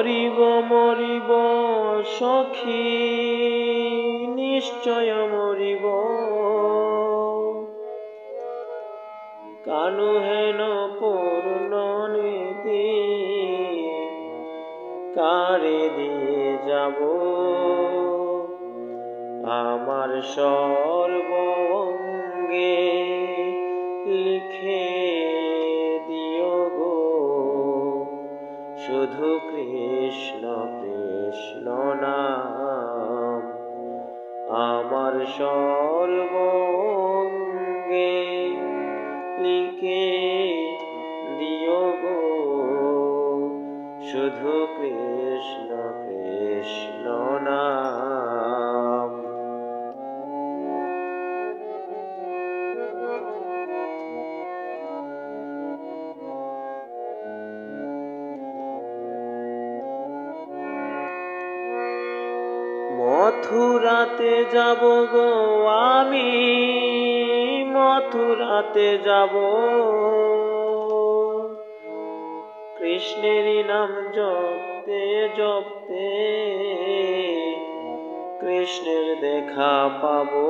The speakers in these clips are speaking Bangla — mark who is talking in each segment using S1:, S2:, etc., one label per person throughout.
S1: মরিব মরিব সখী নিশ্চয় মরিব, কানু হেন পূর্ণ নিধি কারে দিয়ে যাব। আমার সর্বঙ্গে লিখে দিও গো, শুধু কৃষ্ণ কৃষ্ণ নাম। আমার সর্বঙ্গে লিখে দিও গো, শুধু কৃষ্ণ কৃষ্ণ নাম। মথুরাতে যাব গো আমি, মথুরাতে যাব, কৃষ্ণেরই নাম জপতে জপতে কৃষ্ণের দেখা পাবো।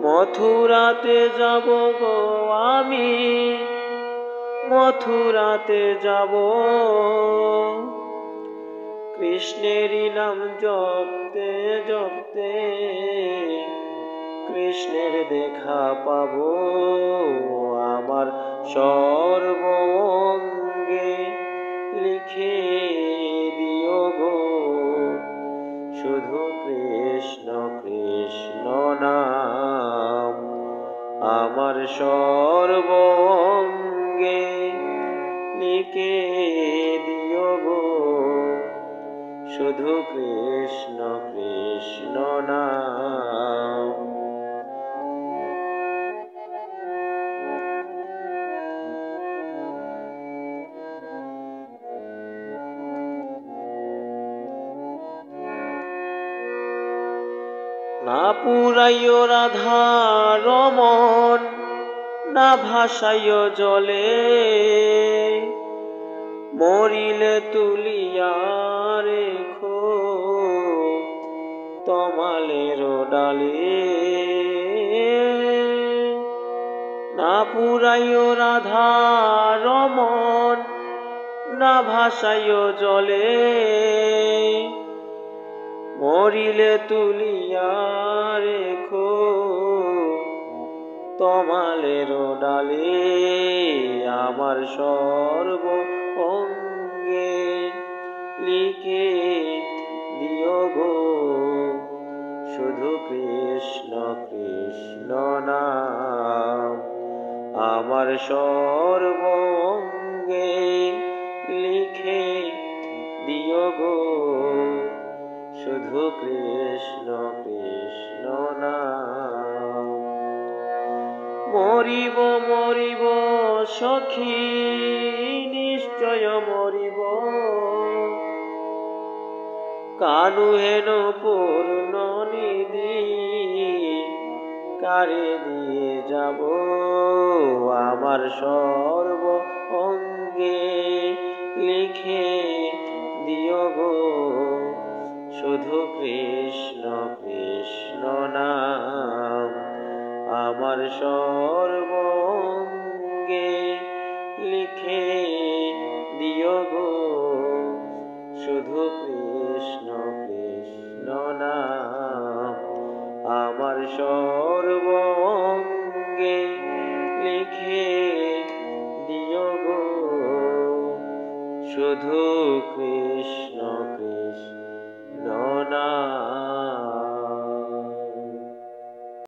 S1: মথুরাতে যাব গো আমি, মথুরাতে যাব, কৃষ্ণেরই নাম জপতে জপতে কৃষ্ণের দেখা পাবো। আমার সর্বঙ্গে লিখে দিও গো, শুধু কৃষ্ণ কৃষ্ণ নাম। আমার সর্বঙ্গে লিখে দিও গো, শুধু কৃষ্ণ কৃষ্ণ নাম। না পুরাইও রাধা রমন, না ভাসাইও জলে, মরিলে তুলিয়া রেখো তমালের ডালে। না পুরাইও রাধা রমন, না ভাসাইও জলে, মরিলে তুলিয়া রেখো তমালের ডালে। আমার সর্বঙ্গে লিখে দিও গো, শুধু কৃষ্ণ কৃষ্ণ নাম। আমার সর্বঙ্গে লিখে দিও গো, শুধু কৃষ্ণ কৃষ্ণ নাম। মরিব মরিব সখী নিশ্চয় মরিব, কানু হেন পূর্ণ নিধি কারে দিয়ে যাব। আমার সর্বঙ্গে লিখে দিও গো, শুধু কৃষ্ণ কৃষ্ণ নাম। আমার সর্বঙ্গে লিখে দিও গো, শুধু কৃষ্ণ কৃষ্ণ নাম। আমার সর্বঙ্গে লিখে দিও গো, শুধু কৃষ্ণ